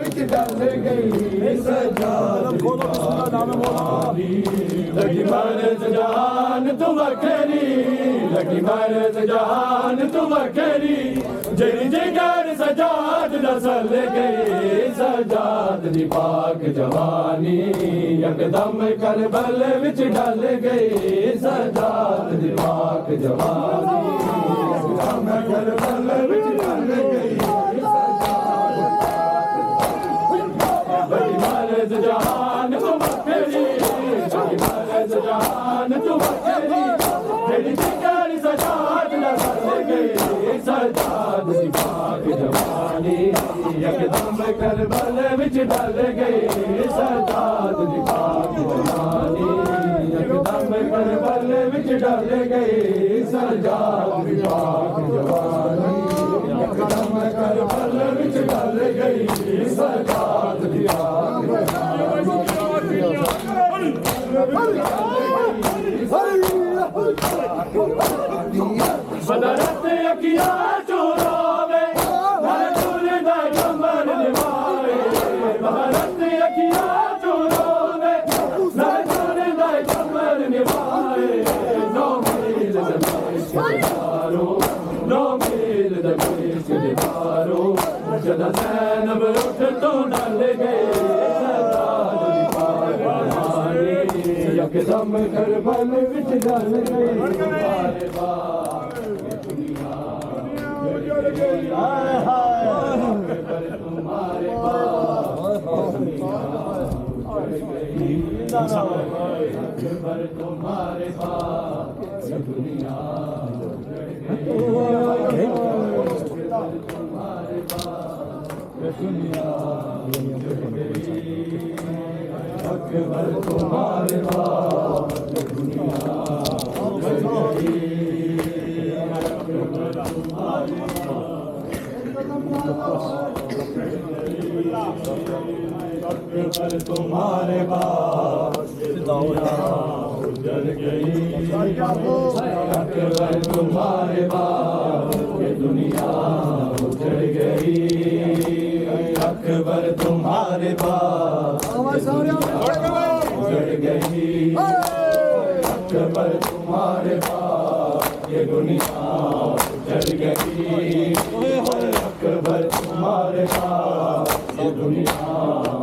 विच डल गई सजाद लगी मरज जान तू वखरी लगी मरज जान तू वखरी जरी जिगर सजाद नसल गई सजाद दी पाक जवानी यकदम करबल विच डल गई सजाद दी पाक जवानी यकदम करबल विच डल गई लगी मरज जान तू वखरी लगी मरज जान तू वखरी जरी जिगर सजाद नसल गई सजाद दी पाक जवानी यकदम करबल विच डल गई सजाद दी पाक जवानी यकदम करबल विच डल गई सजाद दी पाक जवानी यकदम करबल विच डल गई सजाद दी पाक बदरत अखिया चोरावे नूर दा कमर निभावे बदरत अखिया चोरावे नूर दा कमर निभावे नो मील दे पारो जदा नैनब उठ तो डल गए सजाद दी पाक जवानी यकदम करबल विच डल गए तुम्हारे बाप हाय हाय तुम्हारे पर तुम्हारे पाप दुनिया तुम्हारे पाप दुनिया अकबर तुम्हारे पाप दुनिया अकबर तुम्हारे बाप उजड़ गई अकबर तुम्हारे बाप ये दुनिया उजड़ गई अकबर तुम्हारे बाप उजड़ गई अकबर तुम्हारे बाप ये दुनिया उजड़ गई अकबर तुम्हारे बाप ये दुनिया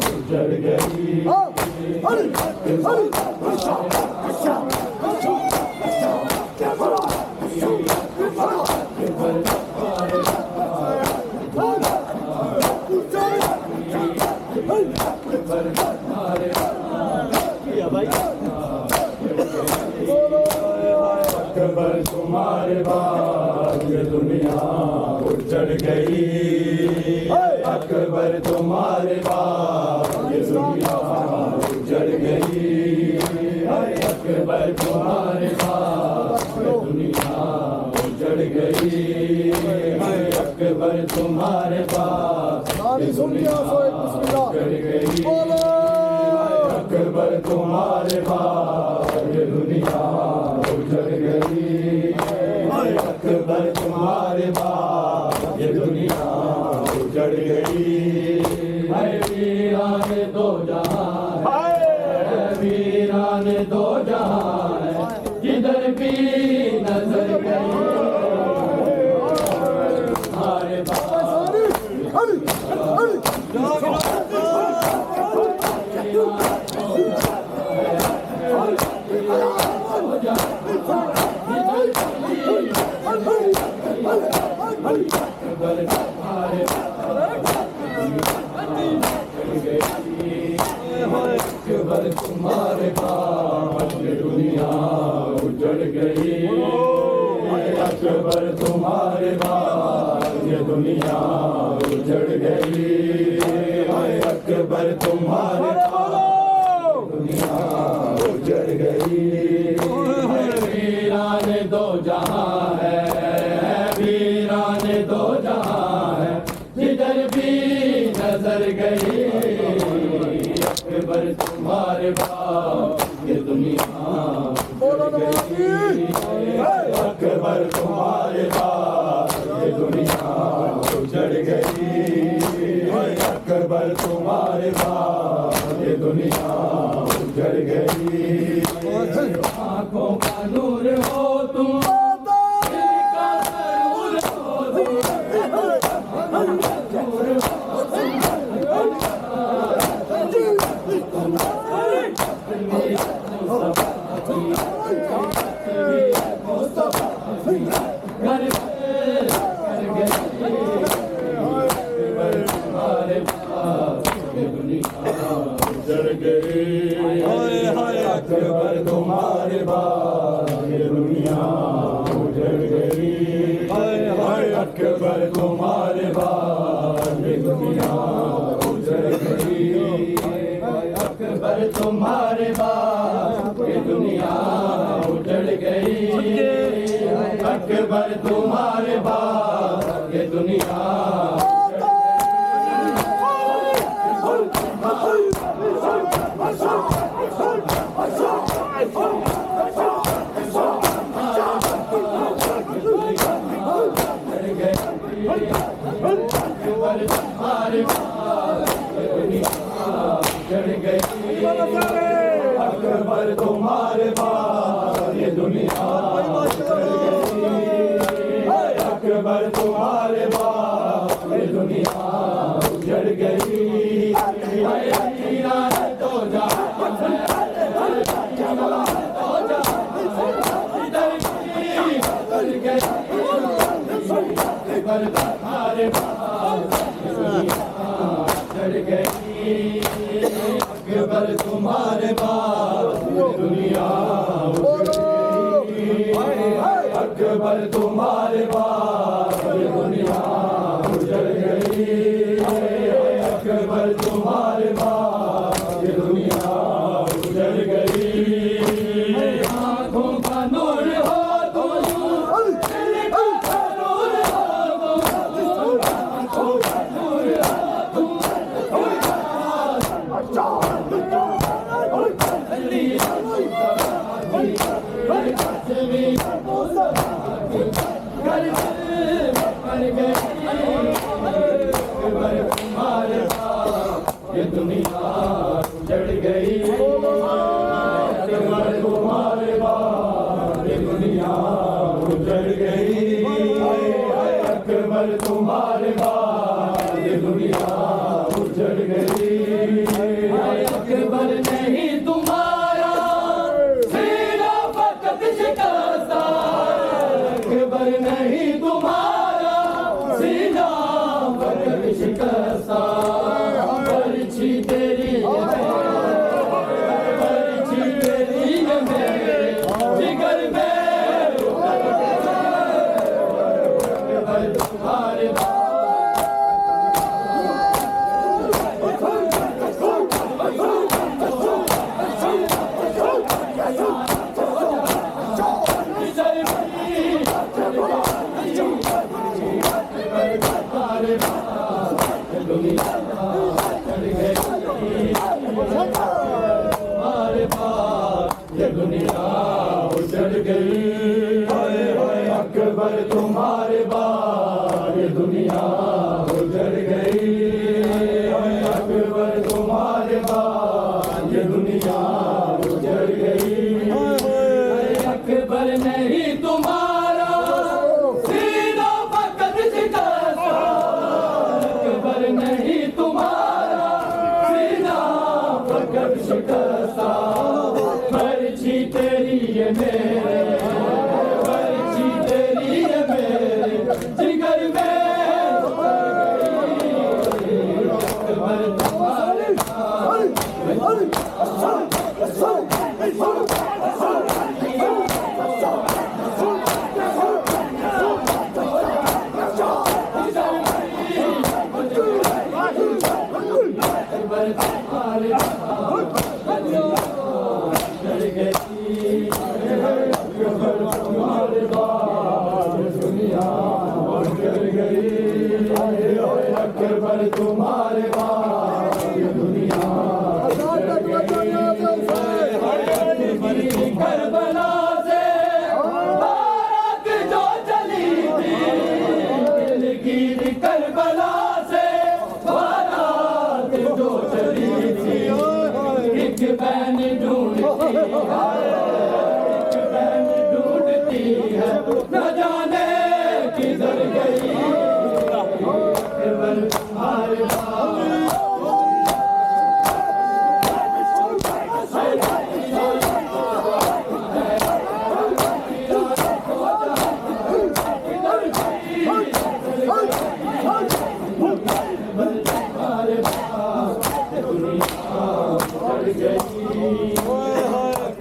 उजड़ गई अकबर तुम्हारे बाद ये दुनिया उजड़ गई अकबर तुम्हारे बाद ये दुनिया उजड़ गई अकबर तुम्हारे बाद ये दुनिया उजड़ गई अकबर तुम्हारे बाद ये दुनिया उजड़ गई अकबर तुम्हारे बाद ये दुनिया उजड़ गई अकबर तुम्हारे बाद ये दुनिया उजड़ गई वीरान दो जहां वीरान दो जहां जिधर भी नजर गई हमारे अकबर तुम्हारे बाद ये दुनिया उजड़ गई अकबर तुम्हारे बाद ये दुनिया उजड़ गई अकबर तुम्हारे बाद दुनिया उजड़ गई वीरान दो जहां है वीरान दो जहां है जिधर भी नजर गई अकबर तुम्हारे बाद ये दुनिया अकबर तुम्हारे बाद ये दुनिया उजड़ गई अकबर अकबर तुम्हारे बाद ये दुनिया उजड़ गई। आंखों का नूर हो तुम, दिल का नूर हो तुम, नूर हो अकबर तुम्हारे बाद ये दुनिया उजड़ गई। अकबर तुम्हारे बाद ये दुनिया उजड़ गई। अकबर तुम्हारे बाद ये दुनिया उजड़ गई। अकबर तुम्हारे बाद ये दुनिया अकबर तुम्हारे बाद ये दुनिया अकबर तुम्हारे बाद ये दुनिया उजड़ गई। तो जा तुम्हारे अकबर तुम्हारे बाद दुनिया अकबर तुम्हारे बाद दुनिया उजड़ गई। अकबर तुम्हारे बाद दुनिया उजड़ गई। आँखों का नूर हो तुम, दिल का नूर हो तुम, आँखों का नूर हो ये दुनिया उजड़ गई। अकबर तुम्हारे बाद ये दुनिया उजड़ गई। अकबर तुम्हारे बाद ये दुनिया उजड़ गई। अकबर नहीं तुम्हारा सीना फकत शिकस्ता। अकबर नहीं तुम्हारा सीना फकत शिकस्ता। पर्ची तेरी पर्ची तेरी मेरे जिगर में अकबर तुम्हारे ये दुनिया उजड़ गई। अकबर तुम्हारे बाद ये दुनिया उजड़ गई। अकबर तुम्हारे बाद ये दुनिया उजड़ गई। अकबर नहीं तुम्हारा सीना फकत शिकस्ता। अकबर नहीं तुम्हारा सीना फकत शिकस्ता। पर्ची तेरी ये मेरे पर्ची तेरी ये मेरे जिगर में अकबर तुम्हारे अकबर तुम्हारे बाद ये दुनिया करबला से बारात जो चली थी। करबला से बारात बहन ढूंढती है न जाने किधर गई अकबर तुम्हारे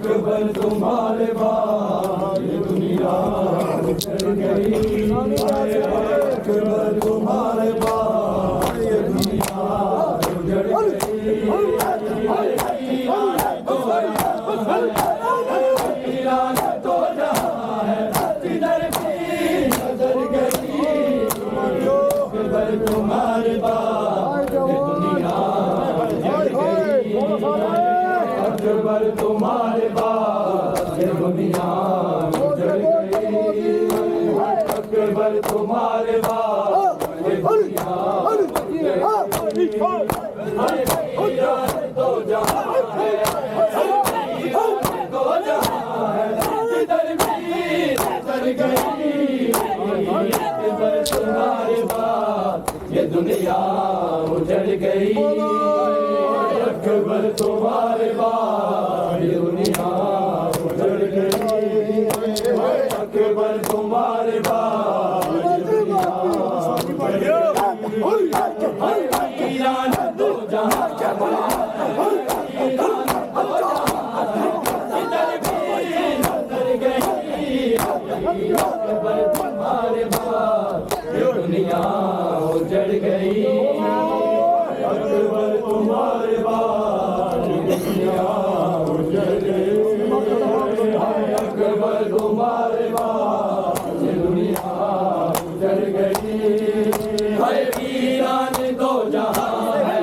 अकबर तुम्हारे बाद ये दुनिया उजड़ गई अकबर तुम्हारे बाद ये दुनिया उजड़ गई ईरान तो जहां है किधर भी नजर गई अकबर तुम्हारे बाद ये दुनिया उजड़ गई अकबर तुम्हारे बाद ये दुनिया उजड़ गई अकबर तुम्हारे बाद ये दुनिया ईरान तो जहां है तो जहां है किधर भी नजर गई अकबर तुम्हारे बाद ये दुनिया उजड़ गई अकबर तुम्हारे बाद ये दुनिया उजड़ गई अकबर तुम्हारे बाद ये दुनिया उजड़ गई ईरान तो जहां किधर भी नजर गई अकबर तुम्हारे बाद ये दुनिया उजड़ गई अकबर तुम्हारे बाद ये दुनिया उजड़ गई अकबर तुम्हारे बाद ये दुनिया उजड़ गई हाय वीरान दो जहां है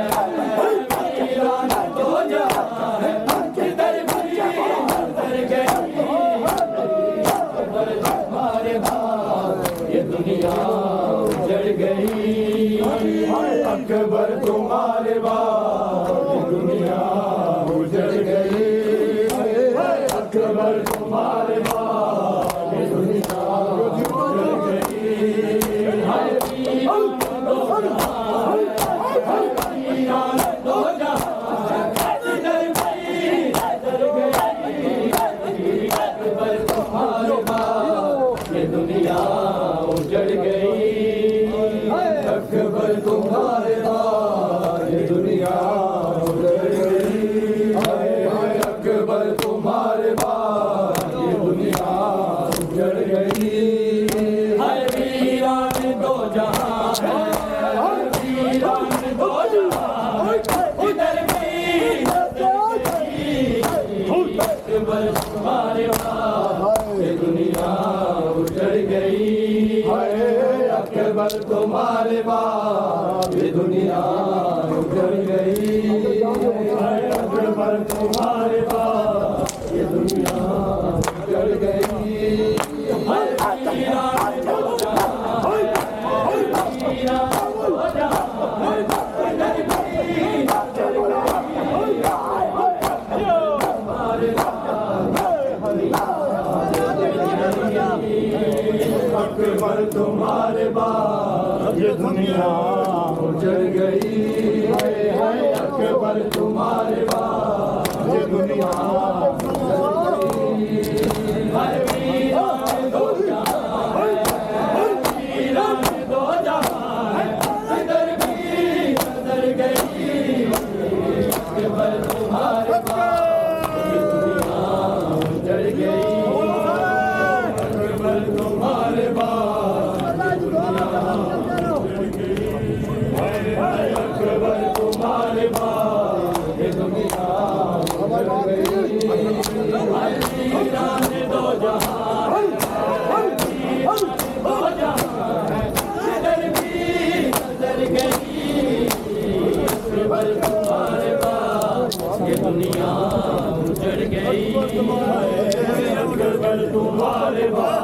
वीरान दो जहां है किधर भी नजर गई अकबर तुम्हारे बाद ये दुनिया उजड़ गई अकबर तुम्हारे बाद ये दुनिया उजड़ गई अकबर तुम्हारे बाद ये दुनिया उजड़ गई हाय वीरान दो जहां किधर भी नजर गई अकबर तुम्हारे बाद ये दुनिया उजड़ गई अकबर तुम्हारे बाद ये दुनिया उजड़ गई अकबर तुम्हारे बाद ये दुनिया उजड़ गई हाय वीरान दो जहां है वीरान दो जहां किधर भी नजर गई अकबर तुम्हारे बाद ये दुनिया उजड़ गई अकबर तुम्हारे बाद ये दुनिया उजड़ गई अकबर तुम्हारे बाद ये दुनिया उजड़ गई ईरान तो जहां ईरान तो जहां किधर भी नजर गई तुम्हारे अकबर तुम्हारे बाद ये दुनिया उजड़ गई अकबर तुम्हारे बाद ये दुनिया वीरान दो जहां वीरान दो जहां किधर भी नजर गई अकबर तुम्हारे बाद ये दुनिया उजड़ गई अकबर तुम्हारे बाद अकबर तुम्हारे बाद ये दुनिया उजड़ गई ईरान दो जहां दो जहां किधर भी नजर गई अकबर तुम्हारे बाद ये दुनिया उजड़ गई अकबर तुम्हारे बाद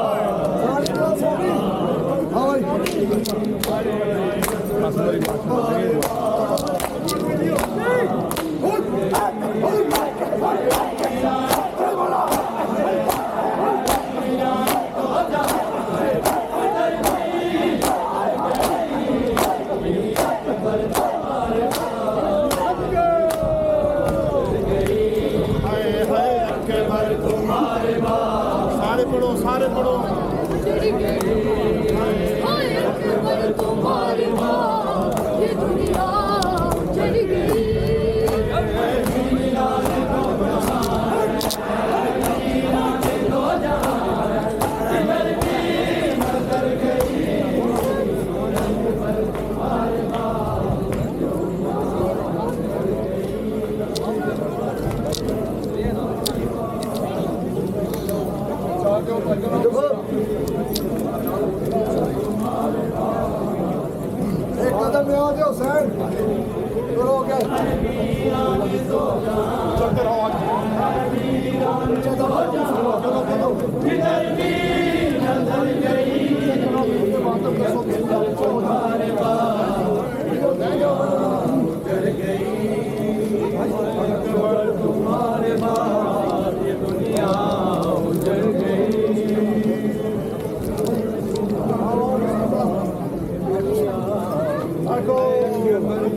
गई हाय अकबर तुम्हारे बाद ये दुनिया चली गई एक कदम यहाँ दो सर हो गया चलते रहो तुम्हारे बाद ये दुनिया उजड़ गई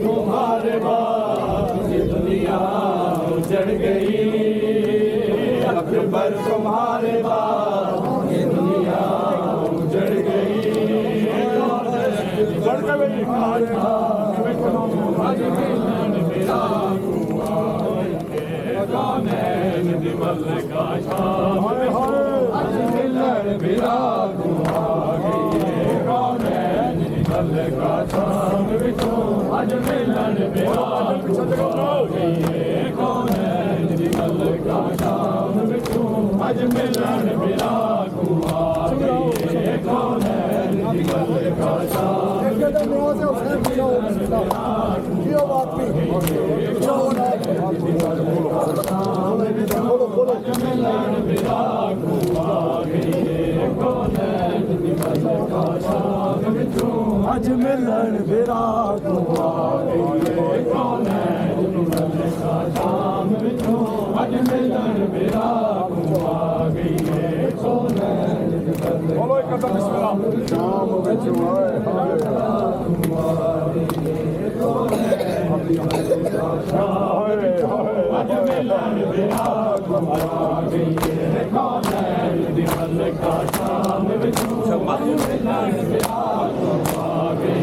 तुम्हारे बाद ये दुनिया उजड़ गई अकबर तुम्हारे बाद ये दुनिया उजड़ गई दिमल का शाम आज मिलन बिरा गुआ गई कौन है दिमल का शाम बिचो आज मिलन बिरा गुआ गई कौन है दिमल का शाम बिचो आज मिलन बिरा गुआ गई कौन है दिमल का शाम एक कदम यहाँ से ये बात भी बोलो मिलन बिरा गुआ गई कौन है दिमल का शाम बिचो आज मिलन बिरा गुआ गई कौन है दिमल का शाम बिचो आज मिलन बिरा गुआ गई कौन है बोलो एक कदम बिस्मिल्लाह शाम बच्चों आज मिलन बिरा गुआ गई कौन है दिमल का शाम बिचो आज मिलन बिरा गुआ गई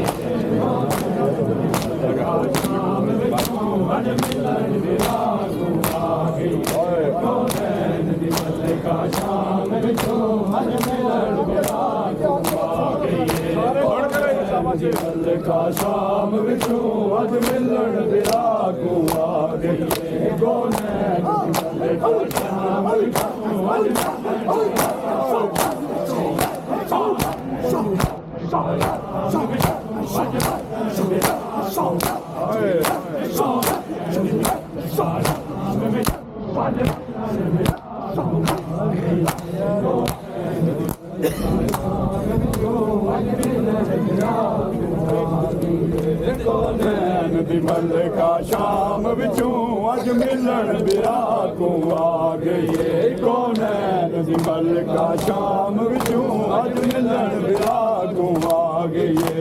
शाम बिचो आज मिलन बिरा गुआ गई कौन है दिमल का शाम बिचो आज मिलन बिरा गुआ गई दिमल का शाम बिचो आज मिलन बिरा गुआ गई कौन है दिमल का शाम बिचो दिमल का शाम बिचू अज मिलन बिरा को आ गई कौन है दिमल का शाम बिचू अज मिलन बिरा को आ गई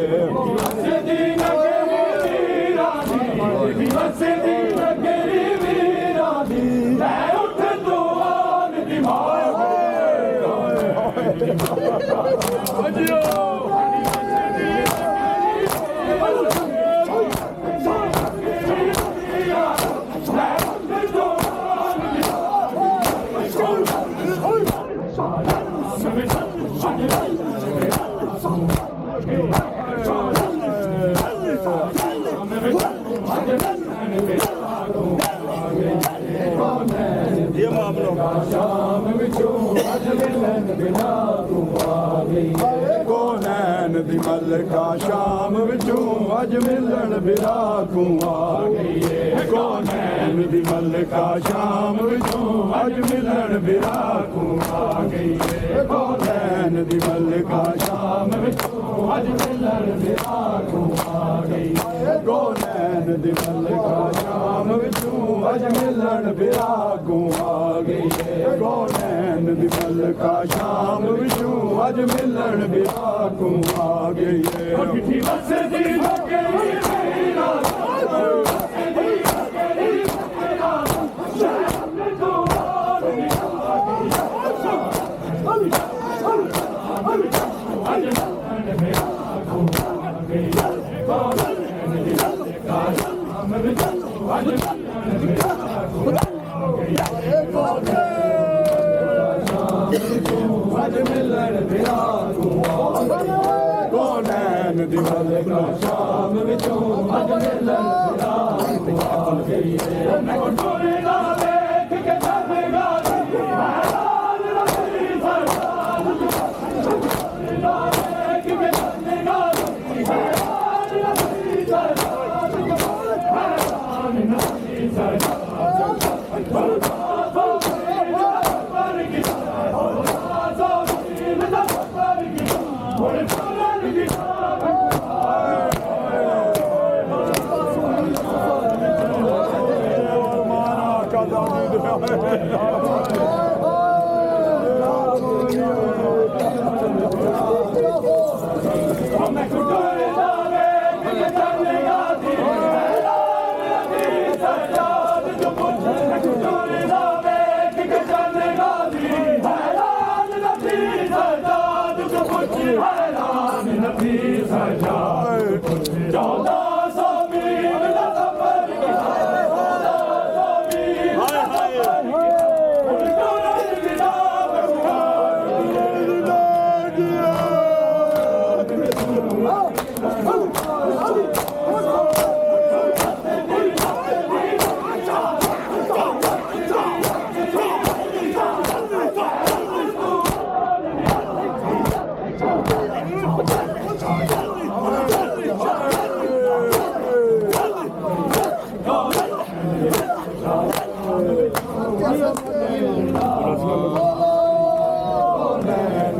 ये मामलों का शाम बिचू अज मिलन बिरा को आ गई कौन है दिमल का शाम बिचू अज मिलन बिरा को आ गई कौन है दिमल का शाम बिचू अज मिलन बिरा को आ गई कौन है दिमल का शाम बिचू अज मिलन बिरा को आ गई कौन है दिमल का शाम बिचू अज मिलन बिरा को आ गई कौन है दिमल का शाम बिचू अज मिलन बिरा को आ गई ਅੱਜ ਮਿਲਣ ਵਿਰਾਗੂਆਂ ਕੋਨੈਨ ਦੀ ਮਲਕਾ ਸ਼ਾਮ ਵਿੱਚੋਂ ਅੱਜ ਮਿਲਣ ਵਿਰਾਗੂਆਂ ਗਈਏ ਮੈਂ ਕੋਟੋਰੇ ਦਾ ਵੇਖ ਕੇ ਜਾਵੇਗਾ ਹੈਰਾਨ ਰੱਖੀ ਸਰਦਾਰ ਦਾ ਵੇਖ ਕੇ ਜਾਵੇਗਾ ਹੈਰਾਨ ਰੱਖੀ ਸਰਦਾਰ ਹੈਰਾਨ ਰੱਖੀ ਸਰਦਾਰ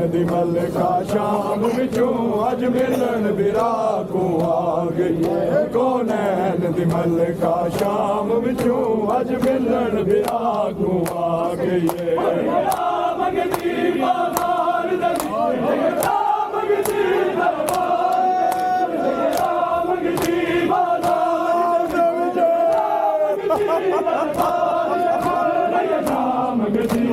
ਦੀ ਮਲਕਾ ਸ਼ਾਮ ਵਿੱਚੋਂ ਅੱਜ ਮਿਲਣ ਵਿਰਾਗੋਂ ਆ ਗਈ ਕੋਨੈਨ ਦੀ ਮਲਕਾ ਸ਼ਾਮ ਵਿੱਚੋਂ ਅੱਜ ਮਿਲਣ ਵਿਰਾਗੋਂ ਆ ਗਈ ਮੰਗਦੀ ਬਾਜ਼ਾਰ ਦੇ ਮੰਗਦੀ ਦਰਬਾਰ ਮੰਗਦੀ ਬਾਜ਼ਾਰ ਦੇ ਵਿੱਚ ਮੰਗਦੀ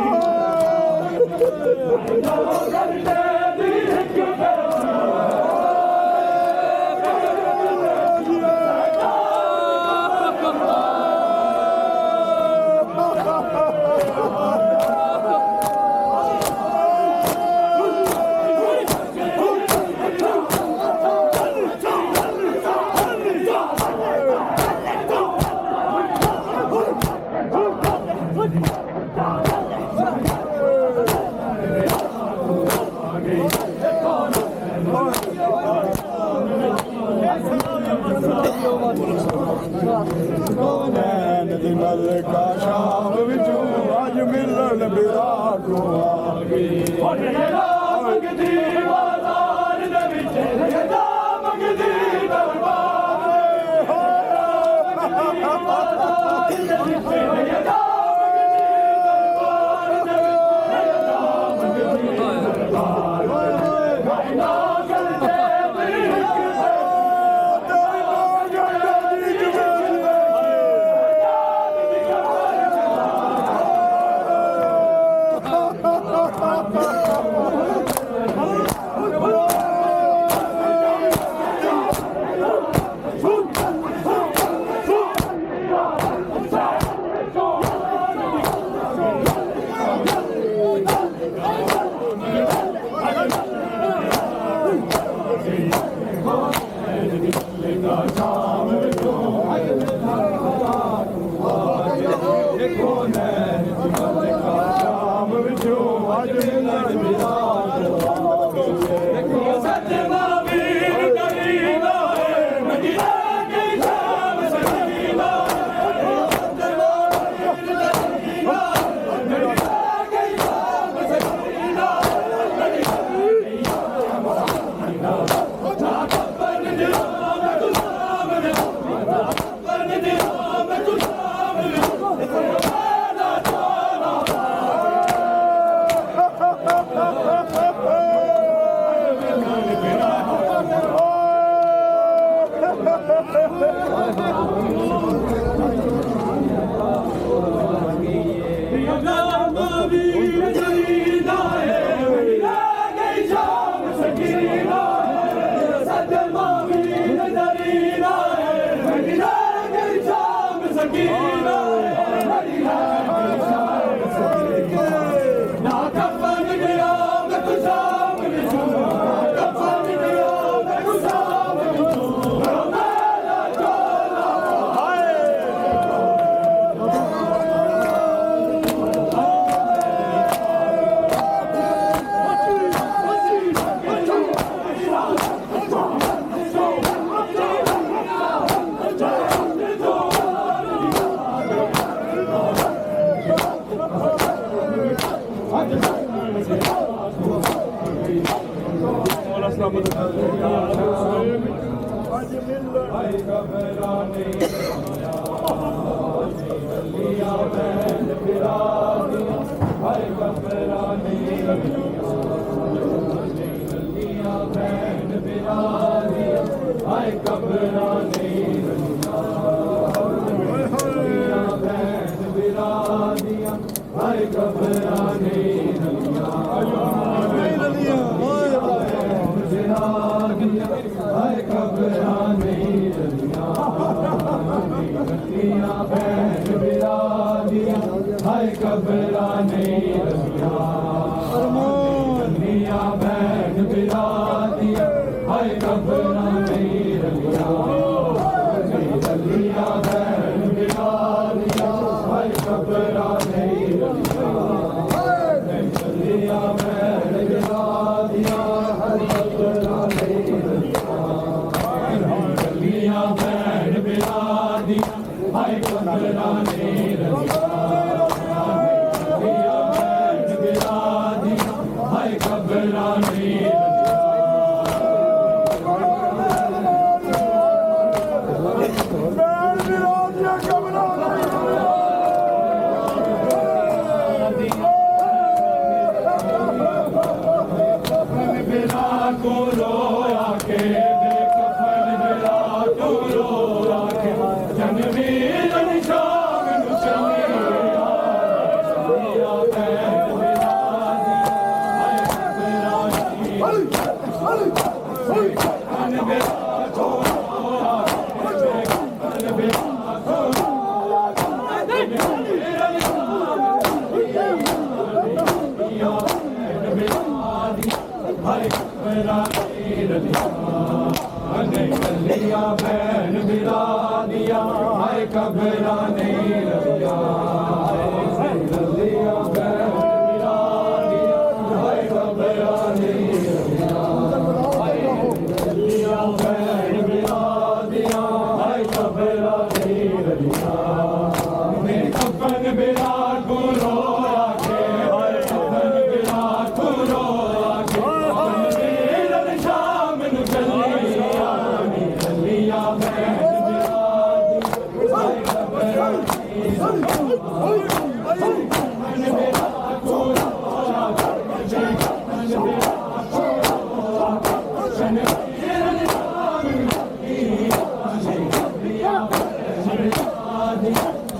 ਕੋਨੈਨ ਦੀ ਮਲਕਾ ਸ਼ਾਮ ਵਿੱਚੋਂ ਅੱਜ ਮਿਲਣ ਵਿਰਾਗੋਂ ਆ ਗਈ ਮੰਗਦੀ ਬਾਜ਼ਾਰ ਦੇ ਵਿੱਚ ਮੰਗਦੀ ਦਰਬਾਰ ਮੰਗਦੀ ਬਾਜ਼ਾਰ ਦੇ ਵਿੱਚ हाय घबराने हाय घबराने रतियां बहन बिरा दिया हाय घबराने रतियां बहन बिरा दिया हाय घबराने रतियां बहन बिरा दिया हाय घबराने रतियां बहन बिरा दिया हाय घबराने रतियां बहन बिरा दिया हाय घबराने रतियां बहन बिरा दिया हाय घबराने को रोया के बेकफन बिला को रोया के जनवीर निशान चलिया चलिया बहन बिला हाय घबराने बेकफन बिला को रोया बेकफन बिला को रोया जनवीर निशान हाय घबराने रतियां बहन बिरा दिया हाय घबराने रतियां बहन बिरा दिया हाय घबराने रतियां बहन बिरा दिया हाय घबराने रतियां कफन बिरा को रोया के हाय कफन बिरा को रोया के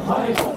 Hi.